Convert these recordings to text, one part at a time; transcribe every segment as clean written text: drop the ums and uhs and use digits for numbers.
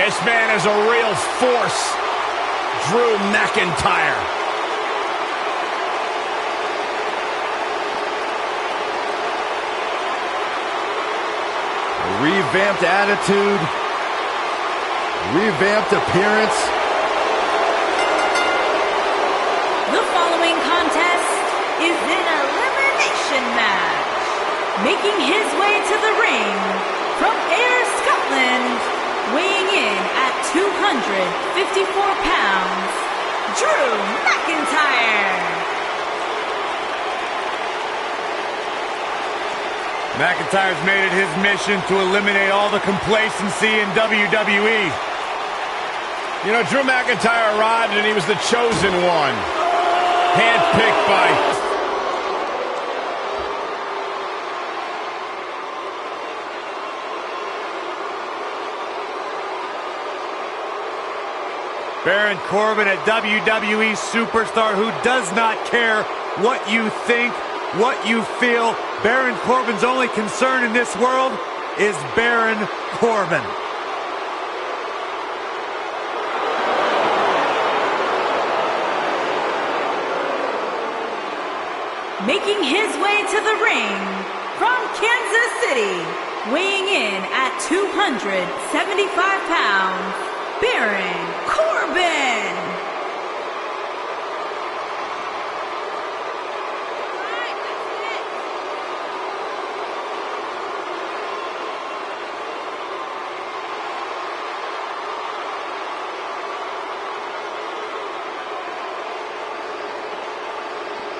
This man is a real force. Drew McIntyre. A revamped attitude. Revamped appearance. The following contest is an elimination match. Making his way to the ring from Ayr, Scotland, weighing in at 254 pounds, Drew McIntyre. McIntyre's made it his mission to eliminate all the complacency in WWE. You know, Drew McIntyre arrived and he was the chosen one. Handpicked by... Baron Corbin, a WWE superstar who does not care what you think, what you feel. Baron Corbin's only concern in this world is Baron Corbin. Making his way to the ring from Kansas City, weighing in at 275 pounds, Baron Corbin.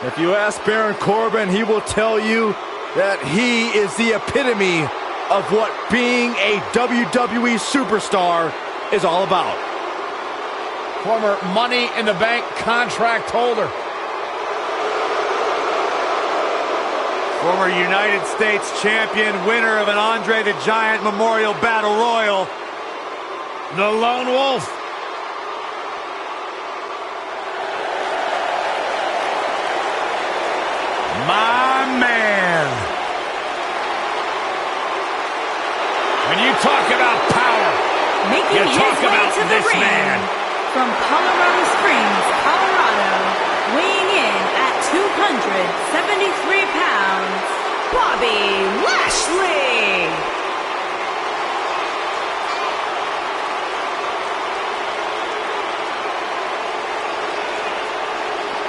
If you ask Baron Corbin, he will tell you that he is the epitome of what being a WWE superstar is all about. Former Money in the Bank contract holder. Former United States champion, winner of an Andre the Giant Memorial Battle Royal. The Lone Wolf. My man. When you talk about power, making you his talk way about to the this ring man. from Colorado Springs, Colorado, weighing in at 273 pounds, Bobby Lashley.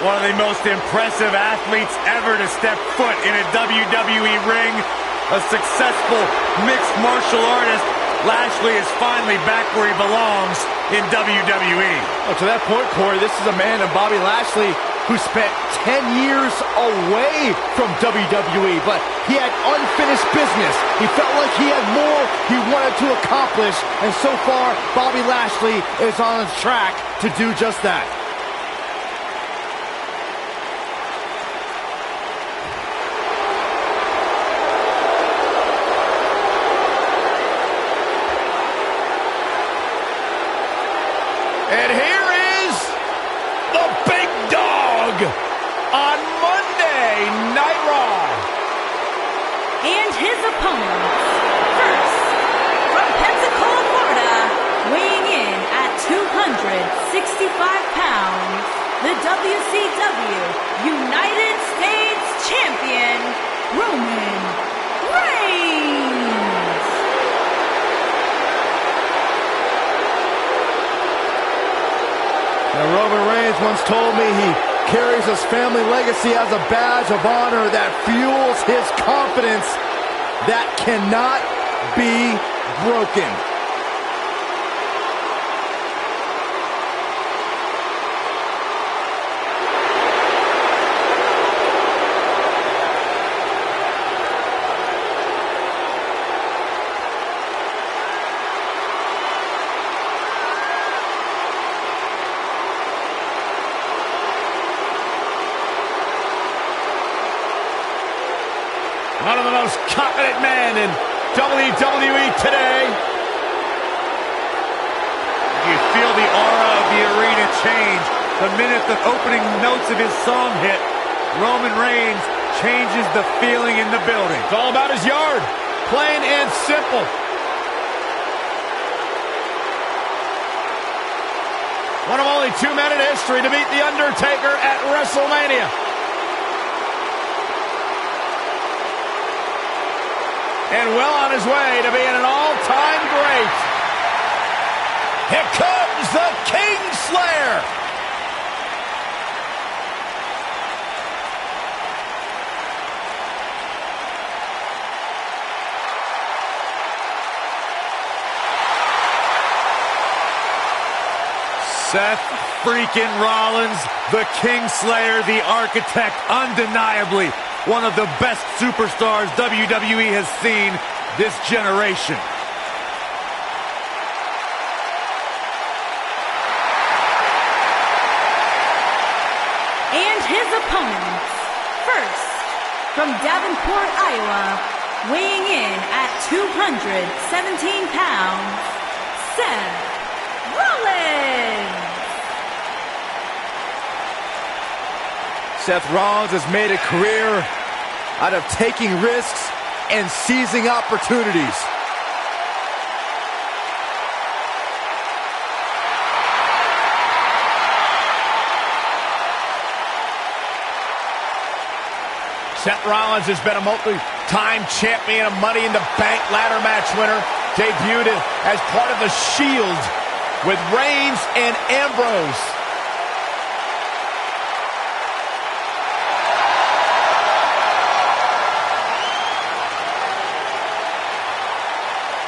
One of the most impressive athletes ever to step foot in a WWE ring. A successful mixed martial artist. Lashley is finally back where he belongs in WWE. Well, to that point, Corey, this is a man in Bobby Lashley who spent 10 years away from WWE, but he had unfinished business. He felt like he had more he wanted to accomplish, and so far, Bobby Lashley is on track to do just that. And here is the big dog on Monday Night Raw. And his opponents, first, from Pensacola, Florida, weighing in at 265 pounds, the WCW United States Champion, Roman Reigns. Now, Roman Reigns once told me he carries his family legacy as a badge of honor that fuels his confidence that cannot be broken. One of the most confident men in WWE today. You feel the aura of the arena change. The minute the opening notes of his song hit, Roman Reigns changes the feeling in the building. It's all about his yard. Plain and simple. One of only 2 men in history to beat The Undertaker at WrestleMania. And well on his way to being an all-time great. Here comes the Kingslayer. Seth freaking Rollins, the Kingslayer, the Architect, undeniably one of the best superstars WWE has seen this generation. And his opponents, first, from Davenport, Iowa, weighing in at 217 pounds, Seth Rollins. Seth Rollins has made a career out of taking risks and seizing opportunities. Seth Rollins has been a multi-time champion, a Money in the Bank ladder match winner, debuted as part of the Shield with Reigns and Ambrose.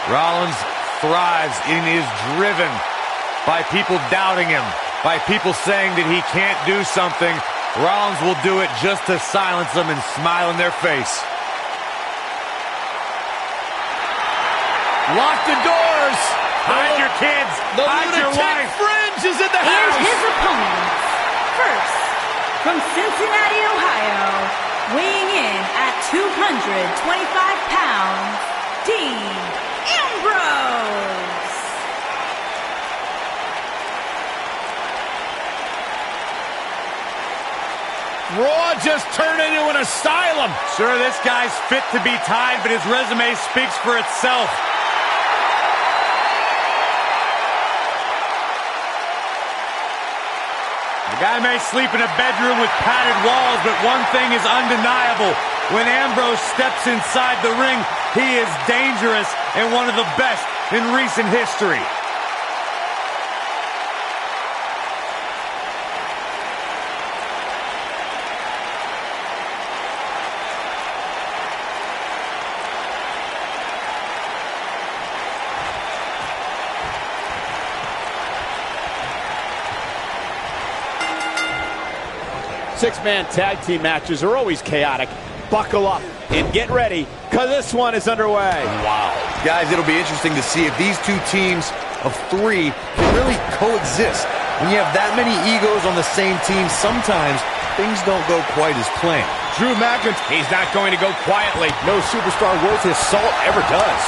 Rollins thrives and is driven by people doubting him, by people saying that he can't do something. Rollins will do it just to silence them and smile in their face. Lock the doors. Hide your kids. Hide your wife. Fringe is in the And house. his opponents, first, from Cincinnati, Ohio, weighing in at 225 pounds, Dean Ambrose. Raw just turned into an asylum. Sure, this guy's fit to be tied, but his resume speaks for itself. The guy may sleep in a bedroom with padded walls, but one thing is undeniable. When Ambrose steps inside the ring, he is dangerous and one of the best in recent history. Six-man tag team matches are always chaotic. Buckle up and get ready, because this one is underway. Wow. Guys, it'll be interesting to see if these two teams of three can really coexist. When you have that many egos on the same team, sometimes things don't go quite as planned. Drew McIntyre, he's not going to go quietly. No superstar worth his salt ever does.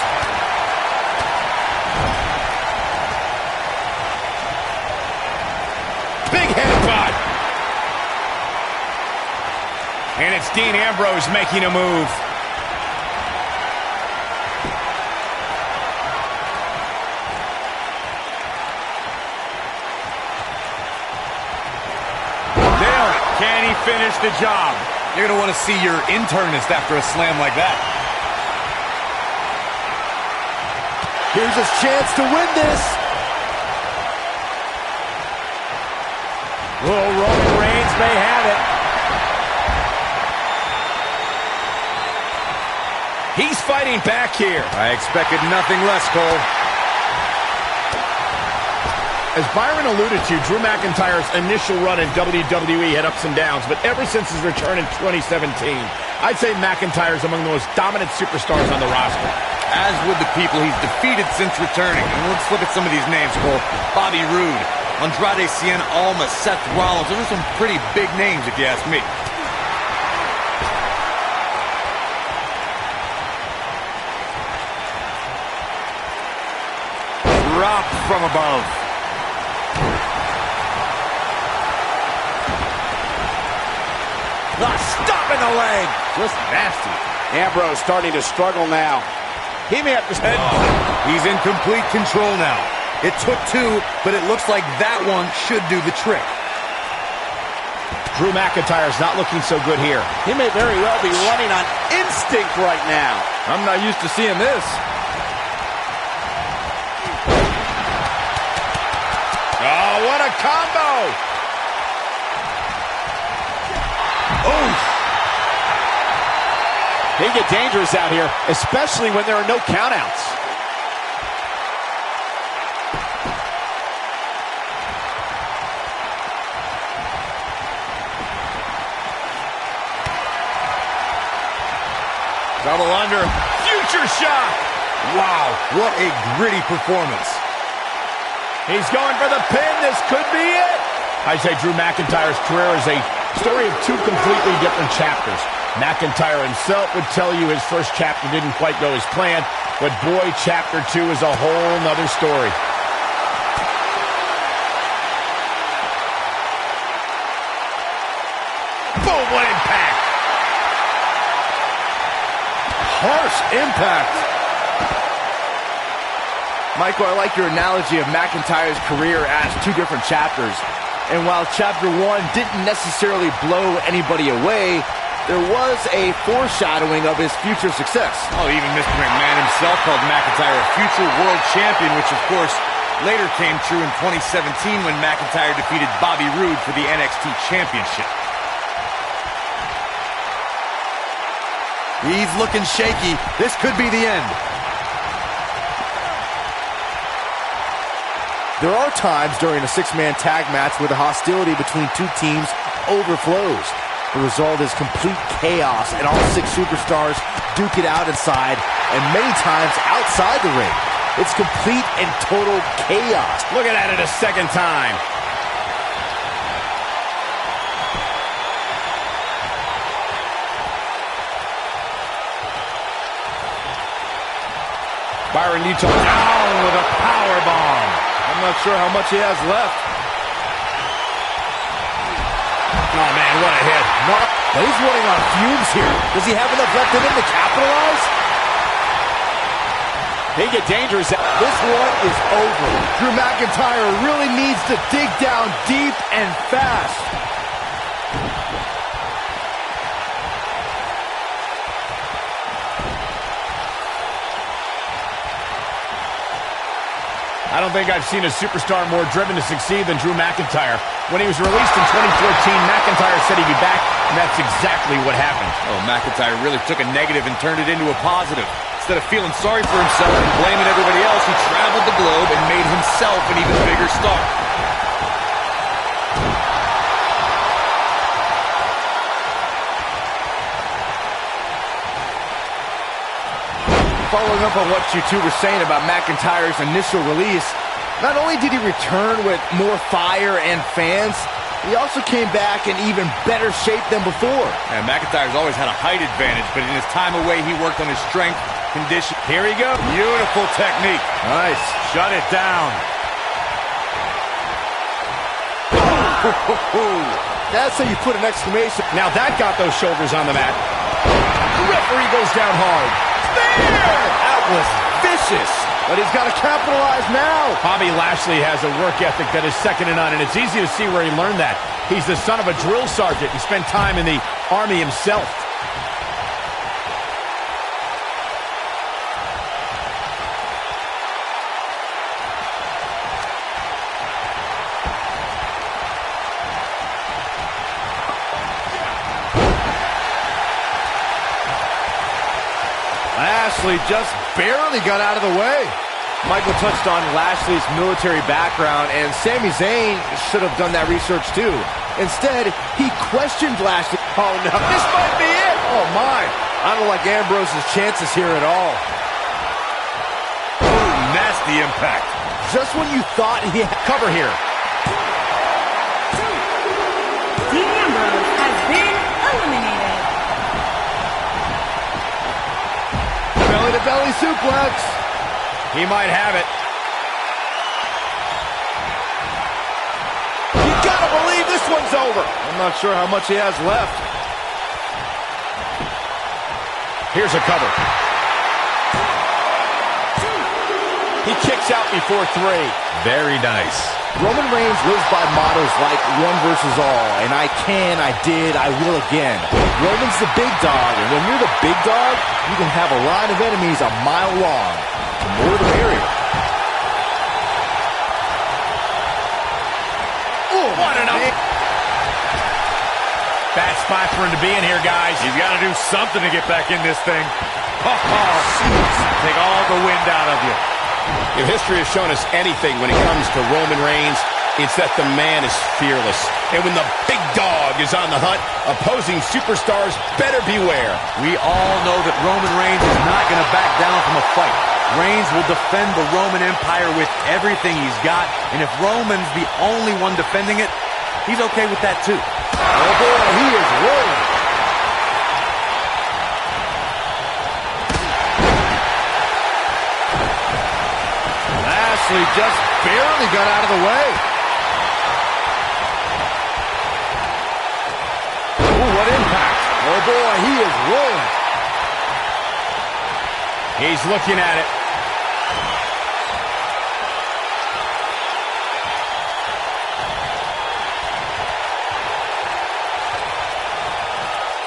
Big headbutt. And it's Dean Ambrose making a move. Dale, can he finish the job? You're going to want to see your internist after a slam like that. Here's his chance to win this. Oh, Roman Reigns may have it. He's fighting back here. I expected nothing less, Cole. As Byron alluded to, Drew McIntyre's initial run in WWE had ups and downs, but ever since his return in 2017, I'd say McIntyre's among the most dominant superstars on the roster. As with the people he's defeated since returning. And let's look at some of these names, Cole. Bobby Roode, Andrade Cien Almas, Seth Rollins. Those are some pretty big names, if you ask me. Drop from above. The stop in the leg. Just nasty. Ambrose starting to struggle now. He may have to... He's in complete control now. It took two, but it looks like that one should do the trick. Drew McIntyre's not looking so good here. He may very well be running on instinct right now. I'm not used to seeing this. Oh, what a combo! Oh! They get dangerous out here, especially when there are no countouts. Double under. Future shot! Wow, what a gritty performance. He's going for the pin. This could be it. I say Drew McIntyre's career is a story of two completely different chapters. McIntyre himself would tell you his first chapter didn't quite go as planned, but boy, chapter 2 is a whole nother story. Boom, what impact! Harsh impact. Michael, I like your analogy of McIntyre's career as two different chapters. And while chapter 1 didn't necessarily blow anybody away, there was a foreshadowing of his future success. Oh, even Mr. McMahon himself called McIntyre a future world champion, which of course later came true in 2017 when McIntyre defeated Bobby Roode for the NXT Championship. He's looking shaky. This could be the end. There are times during a six-man tag match where the hostility between two teams overflows. The result is complete chaos, and all six superstars duke it out inside, and many times outside the ring. It's complete and total chaos. Looking at it a second time. Byron Utah down with a power bomb. I'm not sure how much he has left. Oh, man, what a hit. But he's running on fumes here. Does he have enough left in him to capitalize? They get dangerous. This one is over. Drew McIntyre really needs to dig down deep and fast. I don't think I've seen a superstar more driven to succeed than Drew McIntyre. When he was released in 2014, McIntyre said he'd be back, and that's exactly what happened. Oh, McIntyre really took a negative and turned it into a positive. Instead of feeling sorry for himself and blaming everybody else, he traveled the globe and made himself an even bigger star. Following up on what you two were saying about McIntyre's initial release, not only did he return with more fire and fans, he also came back in even better shape than before. And McIntyre's always had a height advantage, but in his time away, he worked on his strength, condition. Here he goes. Beautiful technique. Nice. Shut it down. That's how you put an exclamation. Now that got those shoulders on the mat. The referee goes down hard. That was vicious. But he's got to capitalize now. Bobby Lashley has a work ethic that is second to none, and it's easy to see where he learned that. He's the son of a drill sergeant. He spent time in the Army himself. Lashley just barely got out of the way. Michael touched on Lashley's military background, and Sami Zayn should have done that research too. Instead, he questioned Lashley. Oh no, this might be it. Oh my, I don't like Ambrose's chances here at all. Ooh, nasty impact. Just when you thought he had Cover here. Dean Ambrose has been eliminated. belly-to-belly suplex. He might have it. You gotta believe this one's over. I'm not sure how much he has left. Here's a cover. He kicks out before 3. Very nice. Roman Reigns lives by mottos like one versus all, and I can, I did, I will again. Roman's the big dog, and when you're the big dog, you can have a line of enemies a mile long. The more the merrier. Ooh, what an bad spot for him to be in here, guys. He's got to do something to get back in this thing. Take all the wind out of you. If history has shown us anything when it comes to Roman Reigns, it's that the man is fearless. And when the big dog is on the hunt, opposing superstars better beware. We all know that Roman Reigns is not going to back down from a fight. Reigns will defend the Roman Empire with everything he's got, and if Roman's the only one defending it, he's okay with that too. Oh boy, he is rolling. Lashley just barely got out of the way. Ooh, what impact. Oh boy, he is rolling. He's looking at it.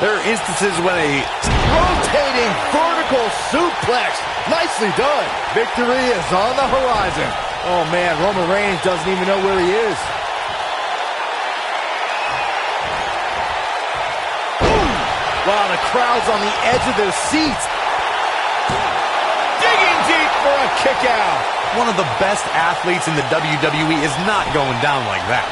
There are instances when a rotating vertical suplex. Nicely done. Victory is on the horizon. Oh, man, Roman Reigns doesn't even know where he is. Boom! Wow, the crowd's on the edge of their seats. Digging deep for a kick out. One of the best athletes in the WWE is not going down like that.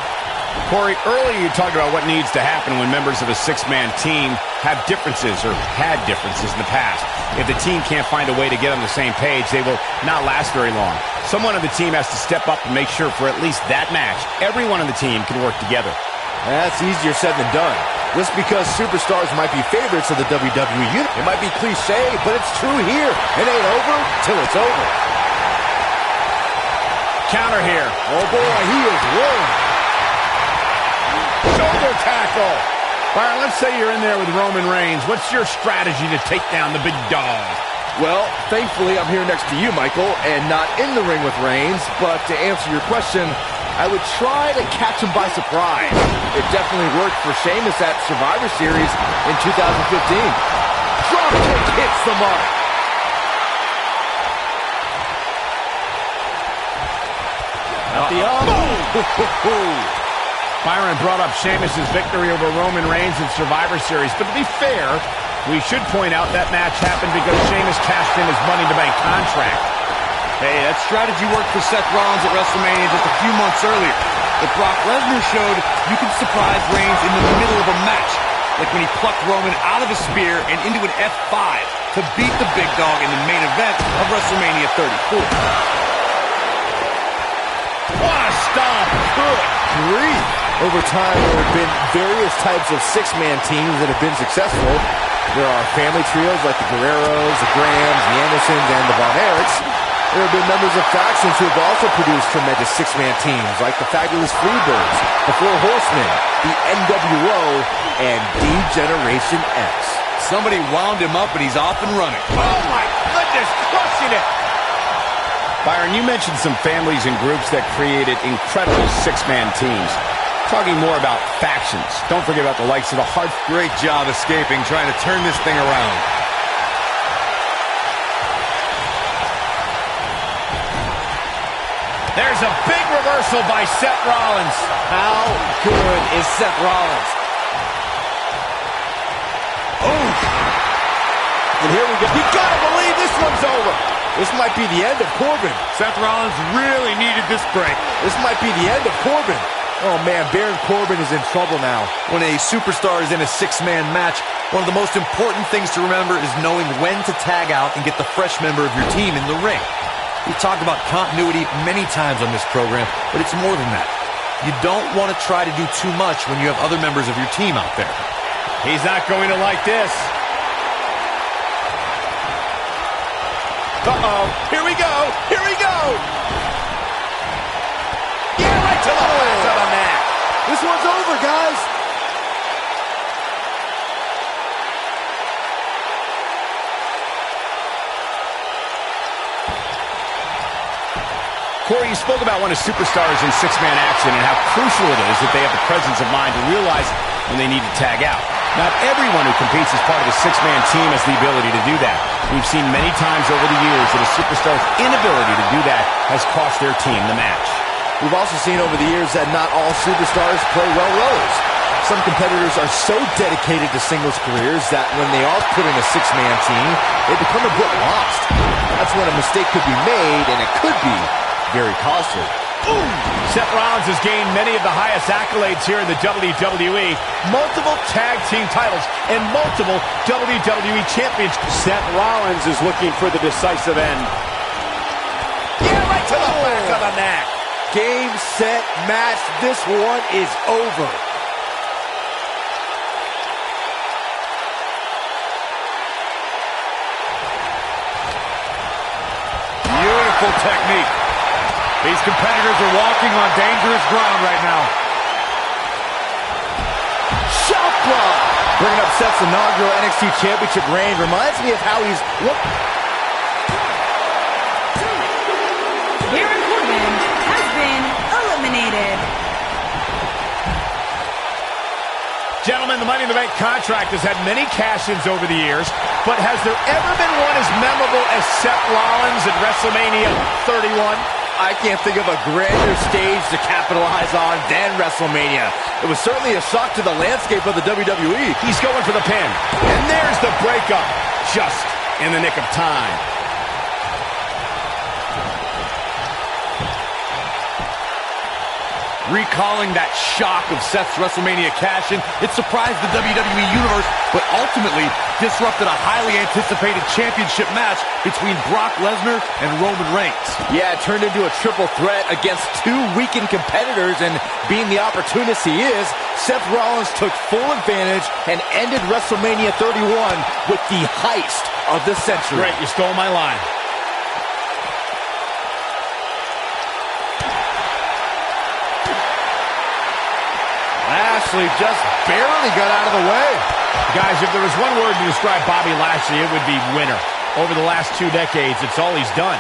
Corey, earlier you talked about what needs to happen when members of a six-man team have differences or had differences in the past. If the team can't find a way to get on the same page, they will not last very long. Someone on the team has to step up and make sure for at least that match, everyone on the team can work together. That's easier said than done. Just because superstars might be favorites of the WWE unit, it might be cliche, but it's true here. It ain't over till it's over. Counter here. Oh boy, he is rolling. Shoulder tackle. Byron, let's say you're in there with Roman Reigns. What's your strategy to take down the big dog? Well, thankfully, I'm here next to you, Michael, and not in the ring with Reigns. But to answer your question, I would try to catch him by surprise. It definitely worked for Sheamus at Survivor Series in 2015. Dropkick hits the mark. At the elbow. Byron brought up Sheamus' victory over Roman Reigns in Survivor Series, but to be fair, we should point out that match happened because Sheamus cashed in his Money in the Bank contract. Hey, that strategy worked for Seth Rollins at WrestleMania just a few months earlier. But Brock Lesnar showed you can surprise Reigns in the middle of a match, like when he plucked Roman out of a spear and into an F5 to beat the big dog in the main event of WrestleMania 34. What a stomp! Good grief. Over time, there have been various types of six-man teams that have been successful. There are family trios like the Guerreros, the Grahams, the Andersons, and the Von Erichs. There have been members of factions who have also produced tremendous six-man teams like the Fabulous Freebirds, the Four Horsemen, the NWO, and D-Generation X. Somebody wound him up and he's off and running. Oh my goodness, crushing it! Byron, you mentioned some families and groups that created incredible six-man teams. Talking more about factions. Don't forget about the likes of the Hart. Great job escaping, trying to turn this thing around. There's a big reversal by Seth Rollins. How good is Seth Rollins? Oh! And here we go. You gotta believe this one's over. This might be the end of Corbin. Seth Rollins really needed this break. This might be the end of Corbin. Oh, man, Baron Corbin is in trouble now. When a superstar is in a six-man match, one of the most important things to remember is knowing when to tag out and get the fresh member of your team in the ring. We've talked about continuity many times on this program, but it's more than that. You don't want to try to do too much when you have other members of your team out there. He's not going to like this. Uh-oh. Here we go. Here we go. Yeah, right to the base of the mat. This one's over, guys. Corey, you spoke about one of superstars in six-man action and how crucial it is that they have the presence of mind to realize when they need to tag out. Not everyone who competes as part of a six-man team has the ability to do that. We've seen many times over the years that a superstar's inability to do that has cost their team the match. We've also seen over the years that not all superstars play well roles. Some competitors are so dedicated to singles careers that when they are put in a six-man team, they become a bit lost. That's when a mistake could be made, and it could be very costly. Ooh. Seth Rollins has gained many of the highest accolades here in the WWE. Multiple tag team titles and multiple WWE championships. Seth Rollins is looking for the decisive end. Yeah, right to the back of the neck. Game, set, match. This one is over. Beautiful technique. These competitors are walking on dangerous ground right now. Shot block. Bringing up Seth's inaugural NXT Championship reign reminds me of how he's looked. Baron Corbin has been eliminated. Gentlemen, the Money in the Bank contract has had many cash-ins over the years, but has there ever been one as memorable as Seth Rollins at WrestleMania 31? I can't think of a grander stage to capitalize on than WrestleMania. It was certainly a shock to the landscape of the WWE. He's going for the pin. And there's the breakup, just in the nick of time. Recalling that shock of Seth's WrestleMania cash-in, it surprised the WWE Universe, but ultimately disrupted a highly anticipated championship match between Brock Lesnar and Roman Reigns. Yeah, it turned into a triple threat against two weakened competitors, and being the opportunist he is, Seth Rollins took full advantage and ended WrestleMania 31 with the heist of the century. Great, you stole my line. Lashley just barely got out of the way. Guys, if there was one word to describe Bobby Lashley, it would be winner. Over the last 2 decades, it's all he's done.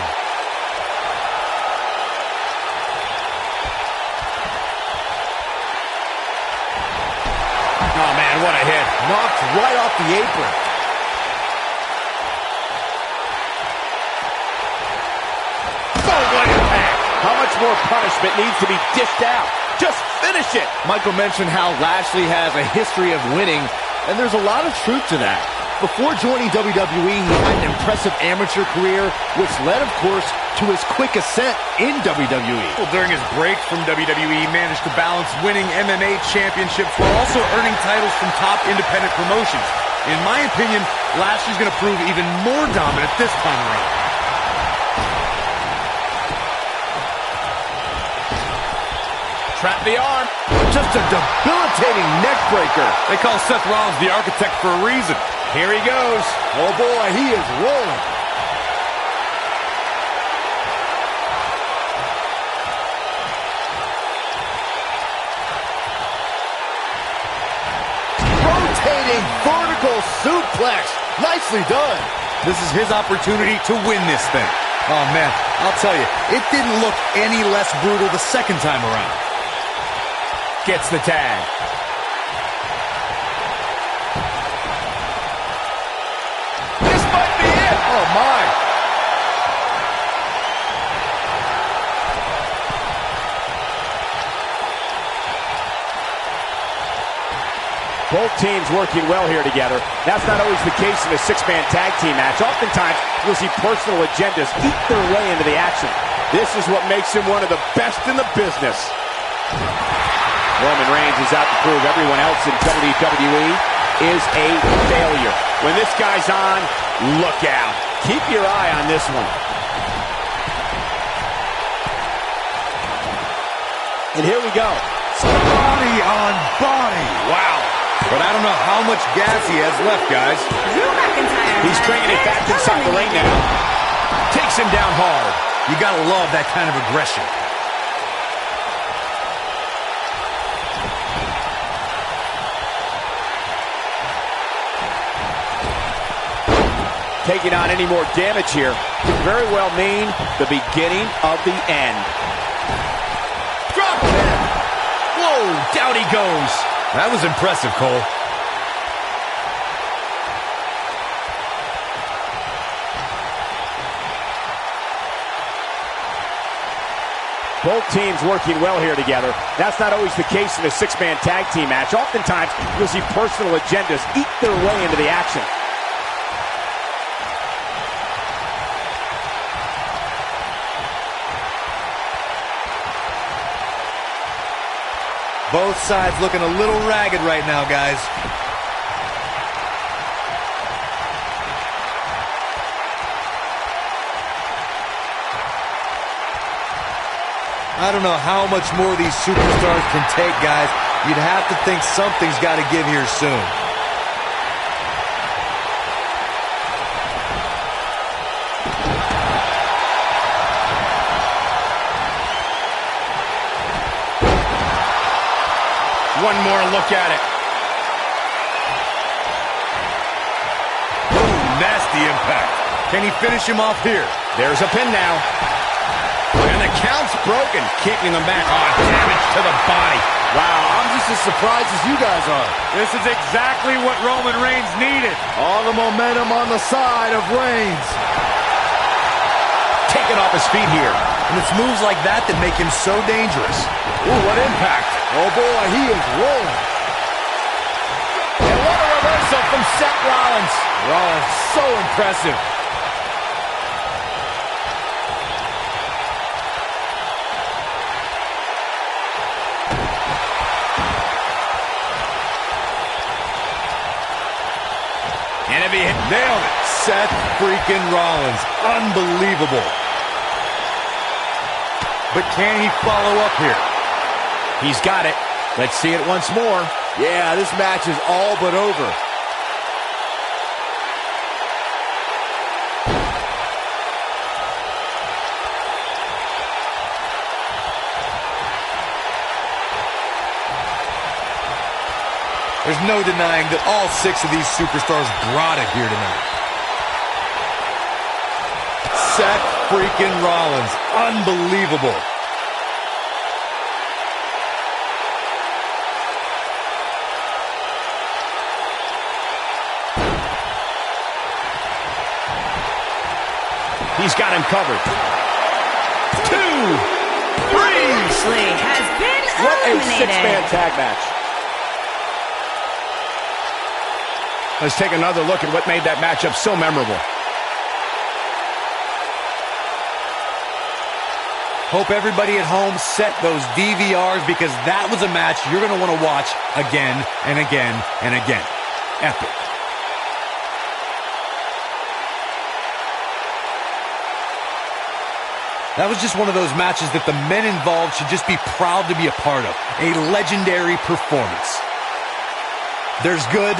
Oh, man, what a hit. Knocked right off the apron. Oh, what impact! How much more punishment needs to be dished out? Just finish it! Michael mentioned how Lashley has a history of winning, and there's a lot of truth to that. Before joining WWE, he had an impressive amateur career, which led, of course, to his quick ascent in WWE. Well, during his break from WWE, he managed to balance winning MMA championships while also earning titles from top independent promotions. In my opinion, Lashley's going to prove even more dominant this time around. Trap the arm. Just a debilitating neck breaker. They call Seth Rollins the architect for a reason. Here he goes. Oh boy, he is rolling. Rotating vertical suplex. Nicely done. This is his opportunity to win this thing. Oh, man, I'll tell you, it didn't look any less brutal the second time around. Gets the tag. This might be it. Oh, my. Both teams working well here together. That's not always the case in a six-man tag team match. Oftentimes, you'll see personal agendas eat their way into the action. This is what makes him one of the best in the business. Roman Reigns is out to prove everyone else in WWE is a failure. When this guy's on, look out. Keep your eye on this one. And here we go. Body on body. Wow. But I don't know how much gas he has left, guys. Drew McIntyre. He's bringing it back inside the ring now. Takes him down hard. You gotta love that kind of aggression. Taking on any more damage here. Could very well mean the beginning of the end. Drop pin. Whoa, down he goes. That was impressive, Cole. Both teams working well here together. That's not always the case in a six-man tag team match. Oftentimes, you'll see personal agendas eat their way into the action. Both sides looking a little ragged right now, guys. I don't know how much more these superstars can take, guys. You'd have to think something's got to give here soon. One more look at it. Ooh, nasty impact. Can he finish him off here? There's a pin now. And the count's broken. Kicking him back. Oh, damage to the body. Wow, I'm just as surprised as you guys are. This is exactly what Roman Reigns needed. All the momentum on the side of Reigns. Taken off his feet here. And it's moves like that that make him so dangerous. Ooh, what impact. Oh boy, he is rolling. And what a reversal from Seth Rollins. Rollins, so impressive. And if he hit, Nailed it. Seth freaking Rollins. Unbelievable. But can he follow up here? he's got it. Let's see it once more. Yeah, this match is all but over. There's no denying that all 6 of these superstars brought it here tonight. Seth freaking Rollins. Unbelievable. He's got him covered. 2, 3. Lashley has been What a eliminated. six-man tag match. Let's take another look at what made that matchup so memorable. Hope everybody at home set those DVRs because that was a match you're going to want to watch again and again and again. Epic. That was just one of those matches that the men involved should just be proud to be a part of. A legendary performance. There's good,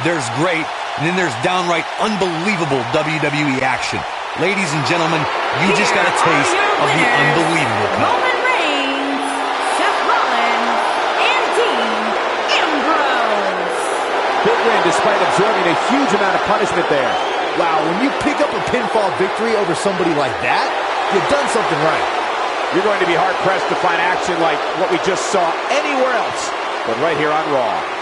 there's great, and then there's downright unbelievable WWE action. Ladies and gentlemen, you just got a taste of the unbelievable kind. Roman Reigns, Seth Rollins, and Dean Ambrose. Big win despite absorbing a huge amount of punishment there. Wow, when you pick up a pinfall victory over somebody like that, you've done something right. You're going to be hard-pressed to find action like what we just saw anywhere else, but right here on Raw.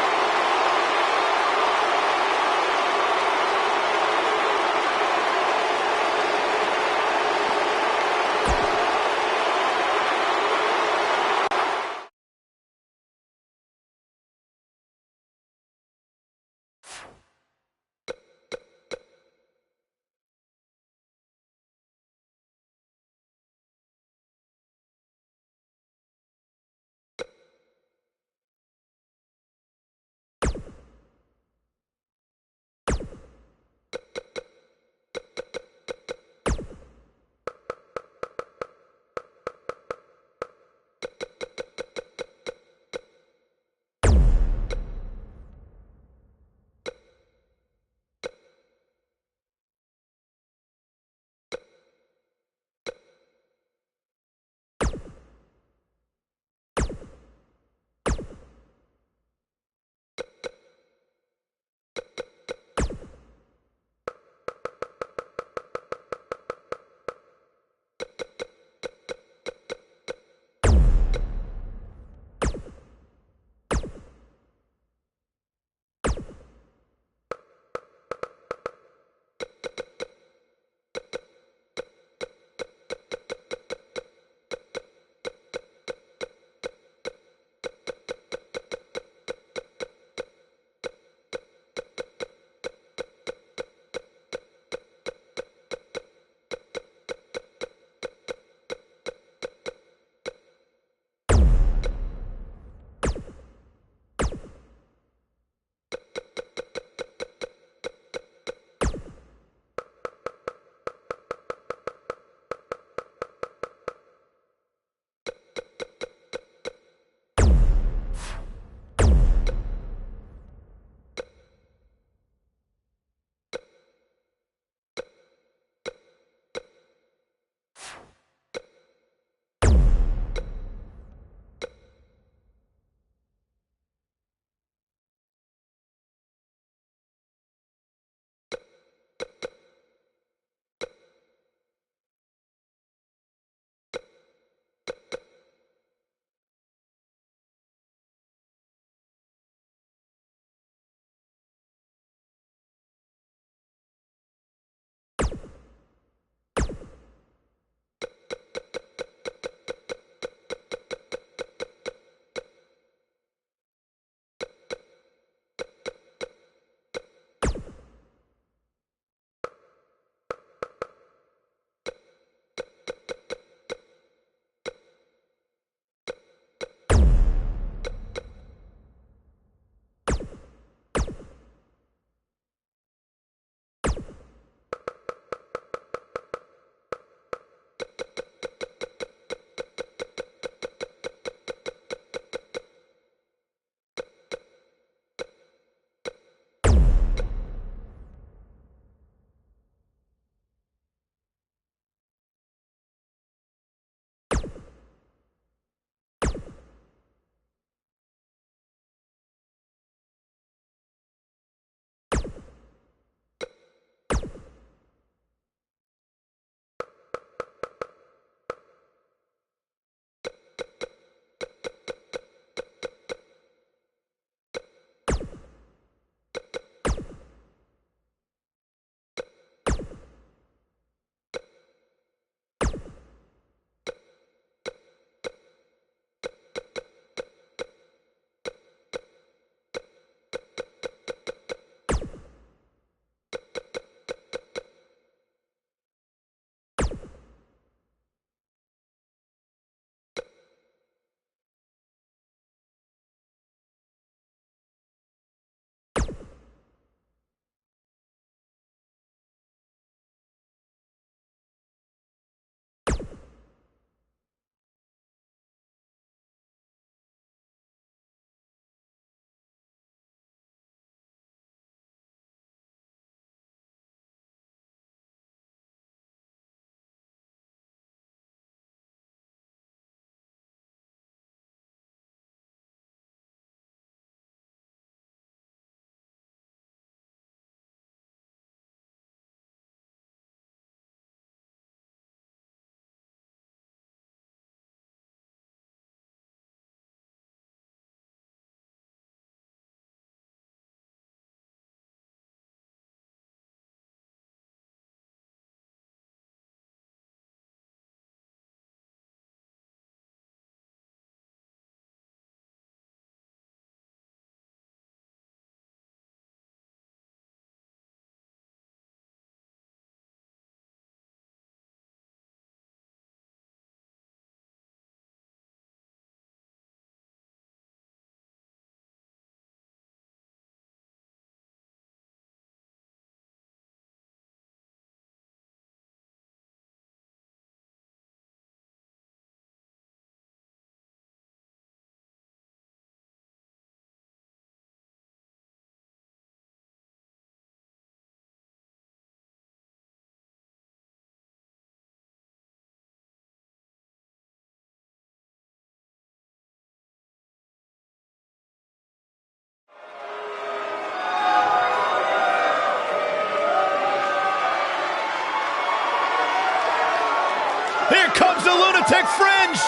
Here comes the lunatic fringe.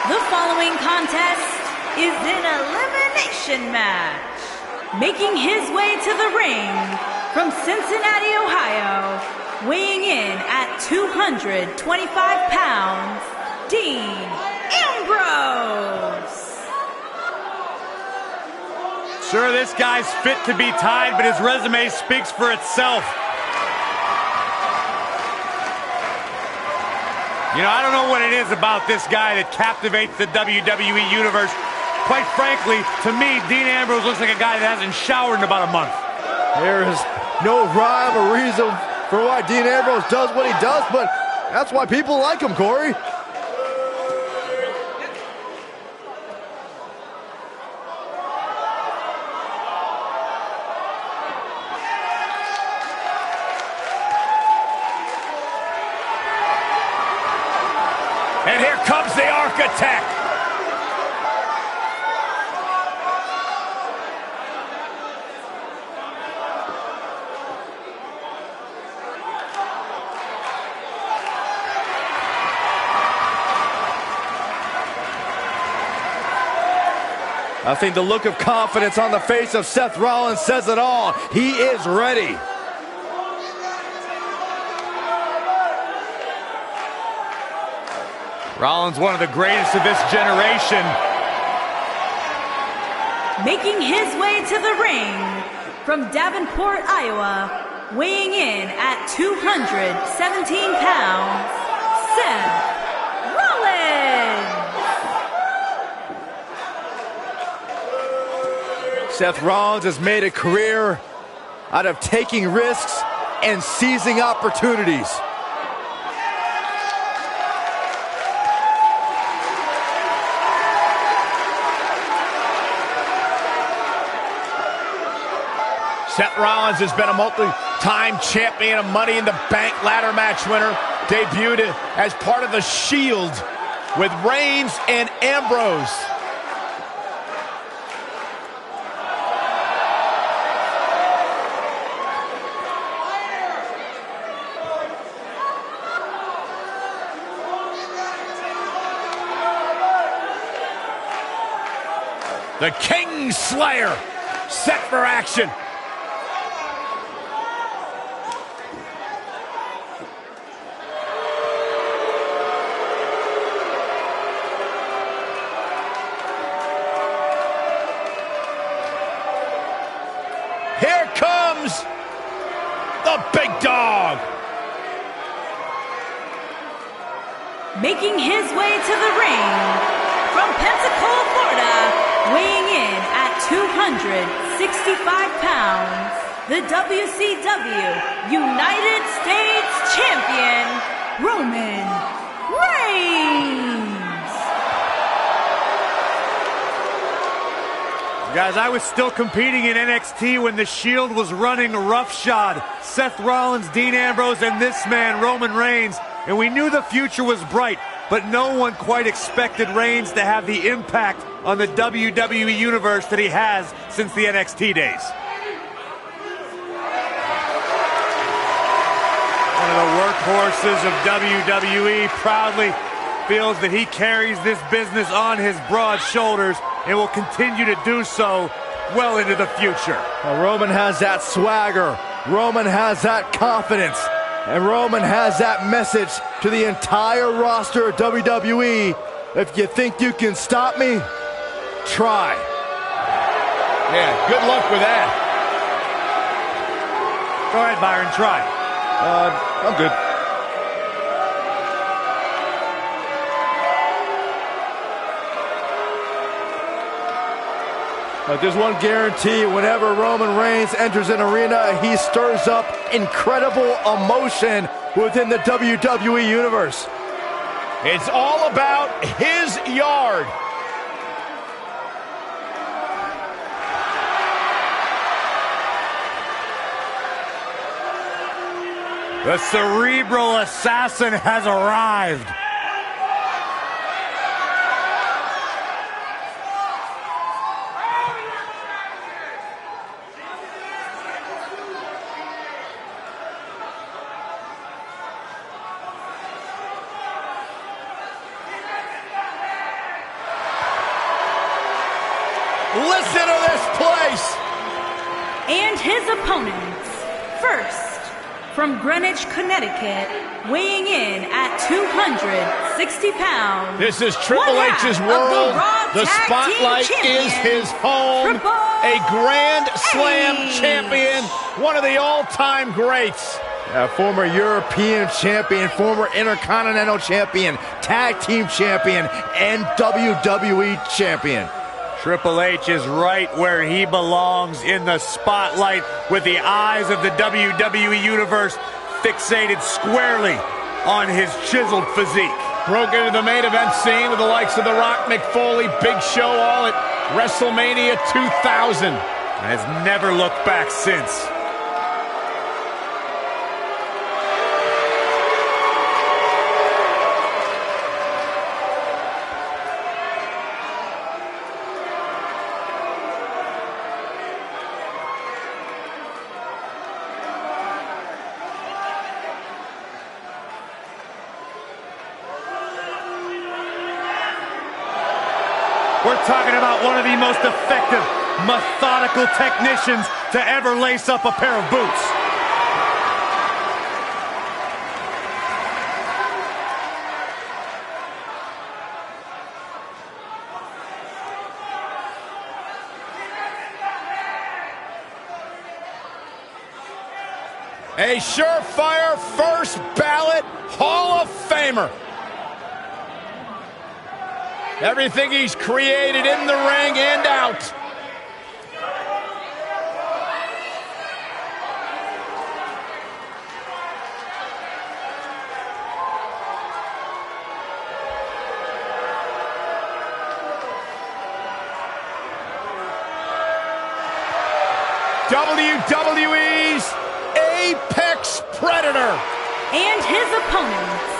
The following contest is an elimination match. Making his way to the ring from Cincinnati, Ohio, weighing in at 225 pounds, Dean Ambrose. Sure, this guy's fit to be tied, but his resume speaks for itself. You know, I don't know what it is about this guy that captivates the WWE Universe. Quite frankly, to me, Dean Ambrose looks like a guy that hasn't showered in about a month. There is no rhyme or reason for why Dean Ambrose does what he does, but that's why people like him, Corey. And here comes the architect. I think the look of confidence on the face of Seth Rollins says it all. He is ready. Rollins, one of the greatest of this generation. Making his way to the ring from Davenport, Iowa, weighing in at 217 pounds, Seth Rollins. Seth Rollins has made a career out of taking risks and seizing opportunities. Seth Rollins has been a multi-time champion, a Money in the Bank ladder match winner, debuted as part of the Shield with Reigns and Ambrose. The King Slayer set for action. Here comes the big dog. Making his way to the ring from Pensacola, Florida, weighing in at 265 pounds, the WCW United States Champion, Roman Reigns. Guys, I was still competing in NXT when the Shield was running roughshod. Seth Rollins, Dean Ambrose, and this man, Roman Reigns. And we knew the future was bright, but no one quite expected Reigns to have the impact on the WWE Universe that he has since the NXT days. One of the workhorses of WWE proudly feels that he carries this business on his broad shoulders and will continue to do so well into the future. Well, Roman has that swagger. Roman has that confidence. And Roman has that message to the entire roster of WWE. If you think you can stop me, try. Yeah, good luck with that. Go ahead, Byron, try. I'm good. But there's one guarantee: whenever Roman Reigns enters an arena, he stirs up incredible emotion within the WWE Universe. It's all about his yard. The cerebral assassin has arrived. listen to this place. And his opponents, first, from Greenwich, Connecticut, weighing in at 260 pounds. This is Triple H's world. The spotlight is his home. A Grand Slam champion, one of the all-time greats. Former European champion, former Intercontinental champion, tag team champion, and WWE champion. Triple H is right where he belongs, in the spotlight, with the eyes of the WWE Universe fixated squarely on his chiseled physique. Broke into the main event scene with the likes of The Rock, Mick Foley, Big Show, all at WrestleMania 2000. And has never looked back since. We're talking about one of the most effective, methodical technicians to ever lace up a pair of boots. A surefire first ballot Hall of Famer. Everything he's created in the ring and out. WWE's Apex Predator. And his opponents,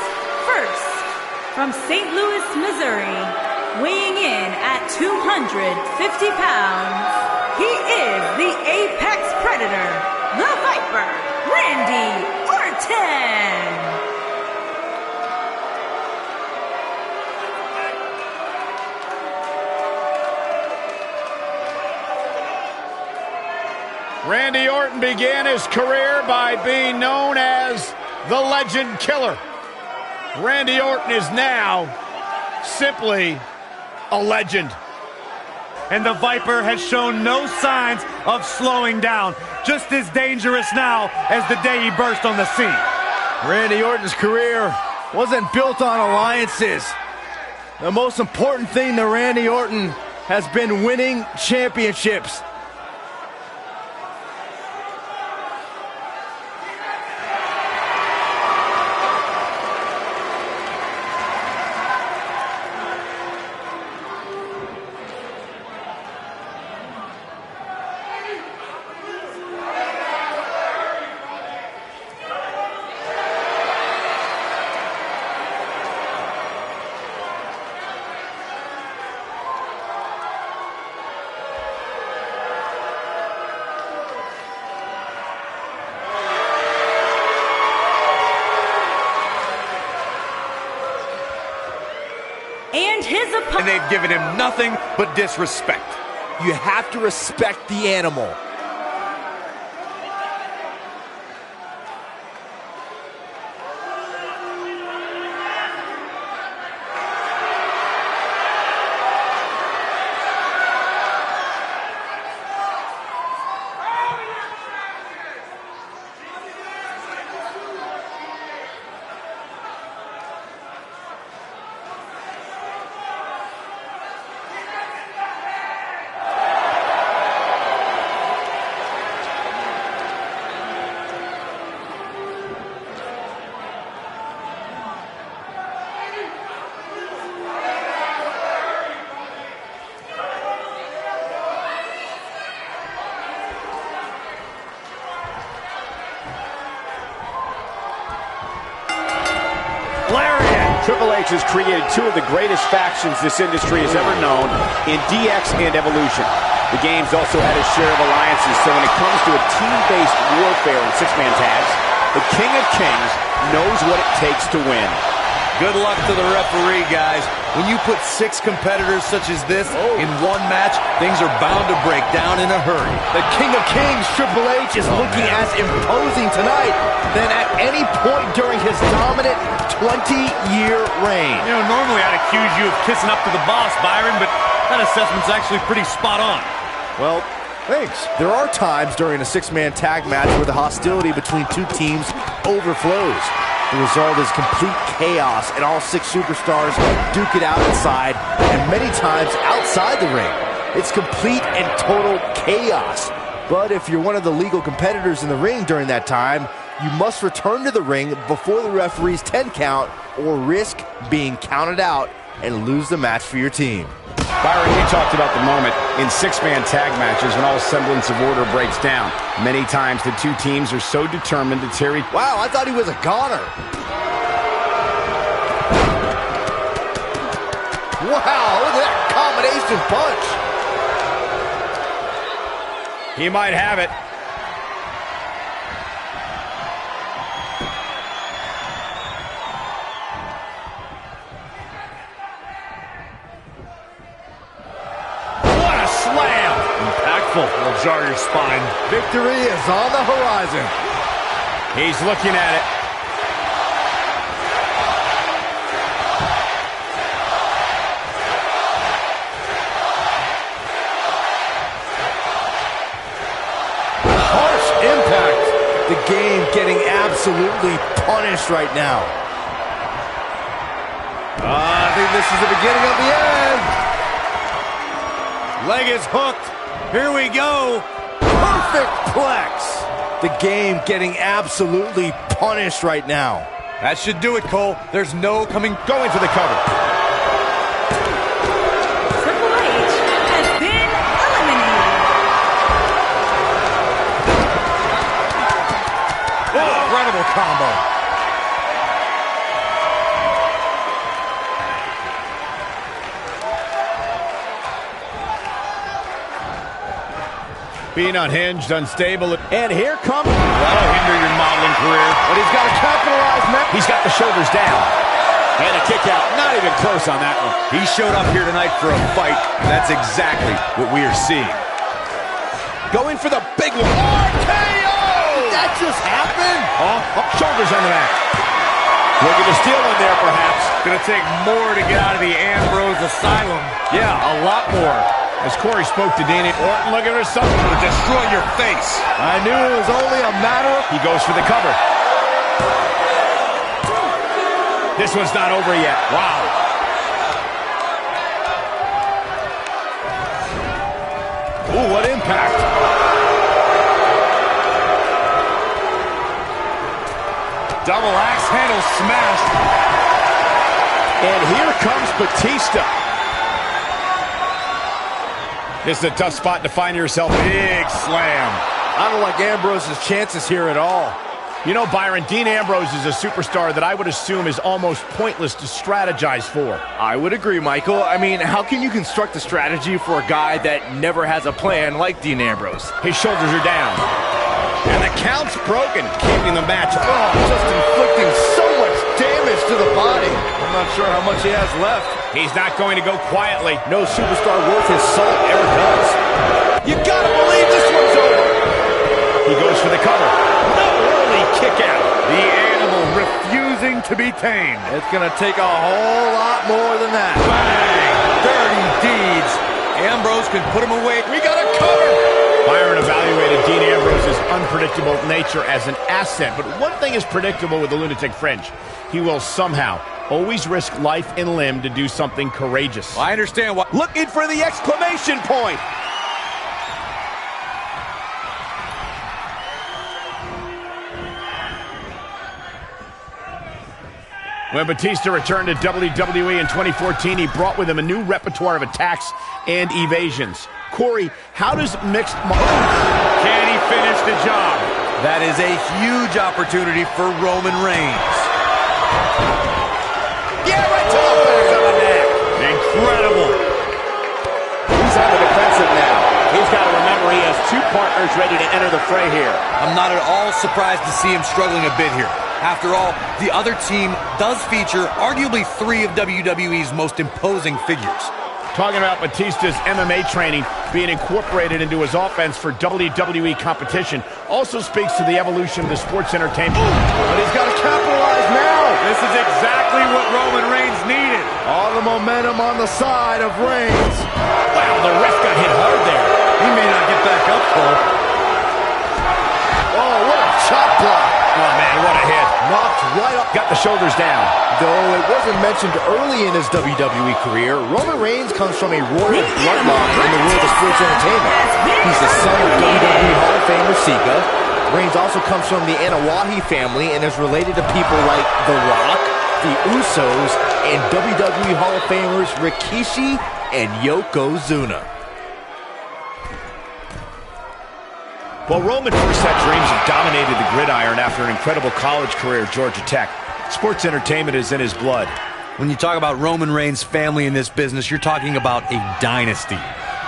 first, from St. Louis, Missouri, weighing in at 250 pounds, he is the Apex Predator, the Viper, Randy Orton. Randy Orton began his career by being known as the Legend Killer. Randy Orton is now simply a legend. And the Viper has shown no signs of slowing down. Just as dangerous now as the day he burst on the scene. Randy Orton's career wasn't built on alliances. The most important thing to Randy Orton has been winning championships. And they've given him nothing but disrespect. You have to respect the animal. Triple H has created two of the greatest factions this industry has ever known in DX and Evolution. The game's also had a share of alliances, so when it comes to a team-based warfare in six-man tags, the King of Kings knows what it takes to win. Good luck to the referee, guys. When you put 6 competitors such as this in one match, things are bound to break down in a hurry. The King of Kings, Triple H, is looking as imposing tonight than at any point during his dominant 20-year reign. You know, normally I'd accuse you of kissing up to the boss, Byron, but that assessment's actually pretty spot on. Well, thanks. There are times during a 6-man tag match where the hostility between two teams overflows. The result is complete chaos, and all 6 superstars duke it out inside, and many times outside the ring. It's complete and total chaos. But if you're one of the legal competitors in the ring during that time, you must return to the ring before the referee's 10 count or risk being counted out and lose the match for your team. Byron, you talked about the moment in 6-man tag matches when all semblance of order breaks down. Many times the two teams are so determined to tear each... Wow, I thought he was a goner. Wow, look at that combination punch. He might have it. Slam! Impactful. Will jar your spine. Victory is on the horizon. He's looking at it. Harsh impact. The game getting absolutely punished right now. I think this is the beginning of the end. Leg is hooked. Here we go. Perfect plex. The game getting absolutely punished right now. That should do it, Cole. There's no going for the cover. Triple H has been eliminated. Incredible combo. Being unhinged, unstable. And here comes... That'll hinder your modeling career. But he's got to capitalize, man. He's got the shoulders down. And a kick out. Not even close on that one. He showed up here tonight for a fight, and that's exactly what we are seeing. Going for the big one. RKO! Did that just happen? Shoulders on the mat. Looking to steal one there, perhaps. Gonna take more to get out of the Ambrose Asylum. Yeah, a lot more. As Corey spoke to Danny Orton, looking for something To destroy your face. I knew it was only a matter of... He goes for the cover. This one's not over yet. Wow. Ooh, what impact. Double axe handle smashed. And here comes Batista. This is a tough spot to find yourself. Big slam. I don't like Ambrose's chances here at all. You know, Byron, Dean Ambrose is a superstar that I would assume is almost pointless to strategize for. I would agree, Michael. I mean, how can you construct a strategy for a guy that never has a plan like Dean Ambrose? His shoulders are down. And the count's broken, keeping the match. Oh, just inflicting so much damage to the body. I'm not sure how much he has left. He's not going to go quietly. No superstar worth his salt ever does. You gotta believe this one's over. He goes for the cover. No early kick out. The animal refusing to be tamed. It's going to take a whole lot more than that. Bang! Dirty deeds. Ambrose can put him away. We got a cover. Byron evaluated Dean Ambrose's unpredictable nature as an asset, but one thing is predictable with the Lunatic Fringe. He will somehow always risk life and limb to do something courageous. I understand why. Looking for the exclamation point. When Batista returned to WWE in 2014, he brought with him a new repertoire of attacks and evasions. Corey, how does mixed... Can he finish the job? That is a huge opportunity for Roman Reigns. Yeah, right to the back of the neck. Incredible. He's on the defensive now. He's got to remember he has two partners ready to enter the fray here. I'm not at all surprised to see him struggling a bit here. After all, the other team does feature arguably 3 of WWE's most imposing figures. Talking about Batista's MMA training being incorporated into his offense for WWE competition also speaks to the evolution of the sports entertainment. But he's got to capitalize now. This is exactly what Roman Reigns needed. All the momentum on the side of Reigns. Wow, the ref got hit hard there. He may not get back up, Cole. Oh, what a chop block. Oh, man, what a hit. Knocked right up. Got the shoulders down. Though it wasn't mentioned early in his WWE career, Roman Reigns comes from a royal bloodline in the world of sports entertainment. He's the son of WWE Hall of Famer Sika. Reigns also comes from the Anawahi family and is related to people like The Rock, the Usos, and WWE Hall of Famers Rikishi and Yokozuna. Well, Roman first had dreams of dominating the gridiron after an incredible college career at Georgia Tech. Sports entertainment is in his blood. When you talk about Roman Reigns' family in this business, you're talking about a dynasty.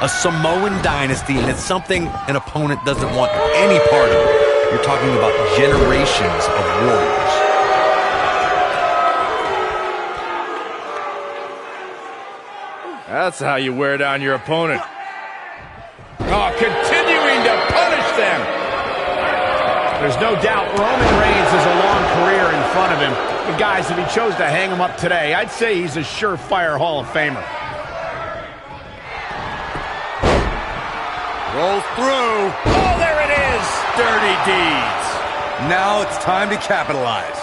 A Samoan dynasty, and it's something an opponent doesn't want any part of. You're talking about generations of warriors. That's how you wear down your opponent. Oh, continuing to punish them. There's no doubt Roman Reigns has a long career in front of him. But guys, if he chose to hang him up today, I'd say he's a surefire Hall of Famer. Rolls through. Oh, there it is. Dirty deeds. Now it's time to capitalize.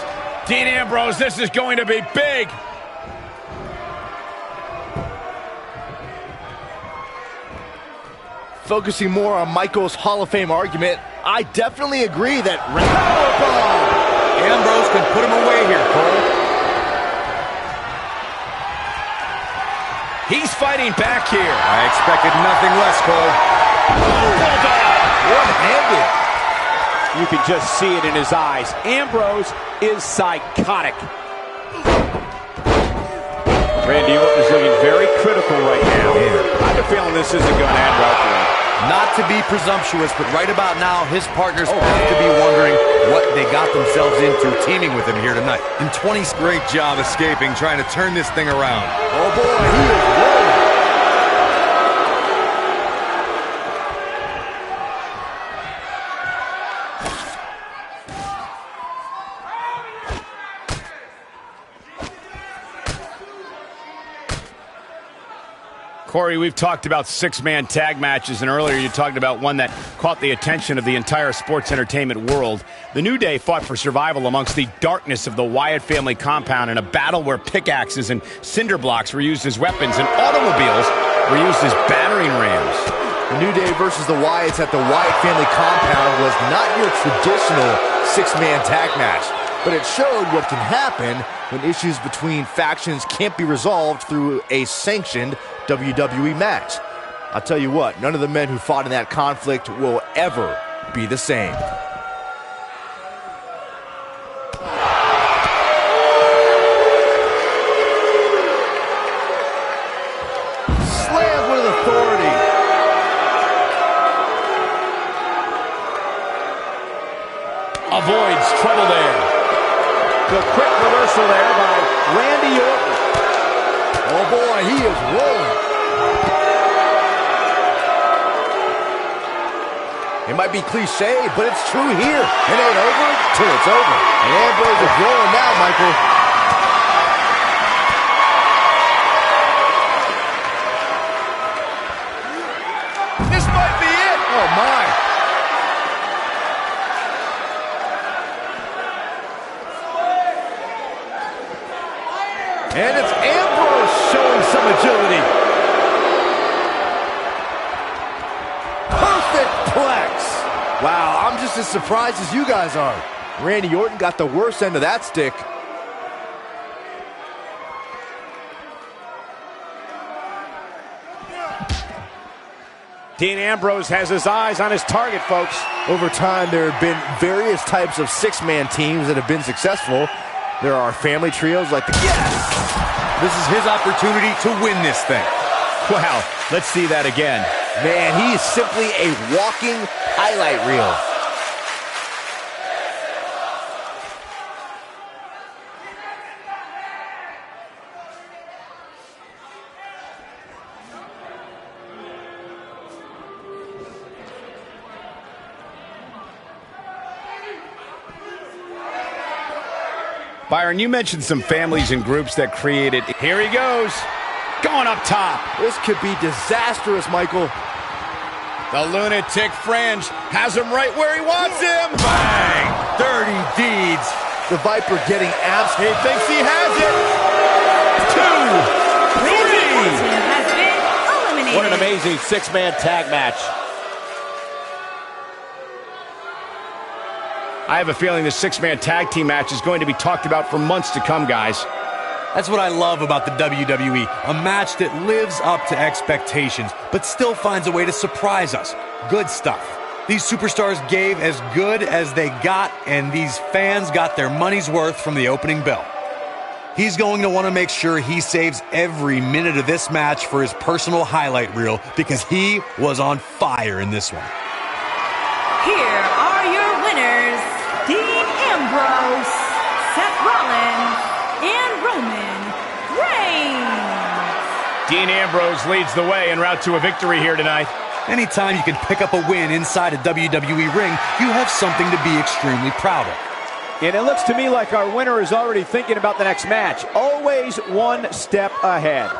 Dean Ambrose, this is going to be big. Focusing more on Michael's Hall of Fame argument, I definitely agree that powerbomb. Ambrose can put him away here, Cole. He's fighting back here. I expected nothing less, Cole. One-handed. You can just see it in his eyes. Ambrose is psychotic. Randy Orton is looking very critical right now. I have a feeling this isn't going to end well for him. Not to be presumptuous, but right about now, his partners have to be wondering what they got themselves into teaming with him here tonight. In 20's great job escaping, trying to turn this thing around. Oh boy, he is rolling. Corey, we've talked about six-man tag matches, and earlier you talked about one that caught the attention of the entire sports entertainment world. The New Day fought for survival amongst the darkness of the Wyatt family compound in a battle where pickaxes and cinder blocks were used as weapons and automobiles were used as battering rams. The New Day versus the Wyatts at the Wyatt family compound was not your traditional six-man tag match, but it showed what can happen when issues between factions can't be resolved through a sanctioned WWE match. I'll tell you what, none of the men who fought in that conflict will ever be the same. Slammed with authority. Avoids trouble there. The quick reversal there by Randy Orton. Oh boy, he is rolling. It might be cliche, but it's true here. It ain't over till it's over. And Ambrose is rolling now, Michael. This might be it. Oh my. And it's Ambrose showing some agility. Perfect plex. Wow, I'm just as surprised as you guys are. Randy Orton got the worst end of that stick. Dean Ambrose has his eyes on his target, folks. Over time, there have been various types of six-man teams that have been successful. There are family trios like the... Yes! This is his opportunity to win this thing. Wow, let's see that again. Man, he is simply a walking highlight reel. Byron, you mentioned some families and groups that created. Here he goes. Going up top. This could be disastrous, Michael. The lunatic fringe has him right where he wants him. Bang! Dirty deeds. The Viper getting abs. He thinks he has it. 2, 3. Has been eliminated. What an amazing six-man tag match. I have a feeling this six-man tag team match is going to be talked about for months to come, guys. That's what I love about the WWE. A match that lives up to expectations, but still finds a way to surprise us. Good stuff. These superstars gave as good as they got, and these fans got their money's worth from the opening bell. He's going to want to make sure he saves every minute of this match for his personal highlight reel, because he was on fire in this one. Here are your winners, Dean Ambrose, Seth Rollins, and Roman Reigns. Dean Ambrose leads the way en route to a victory here tonight. Anytime you can pick up a win inside a WWE ring, you have something to be extremely proud of. And it looks to me like our winner is already thinking about the next match. Always one step ahead.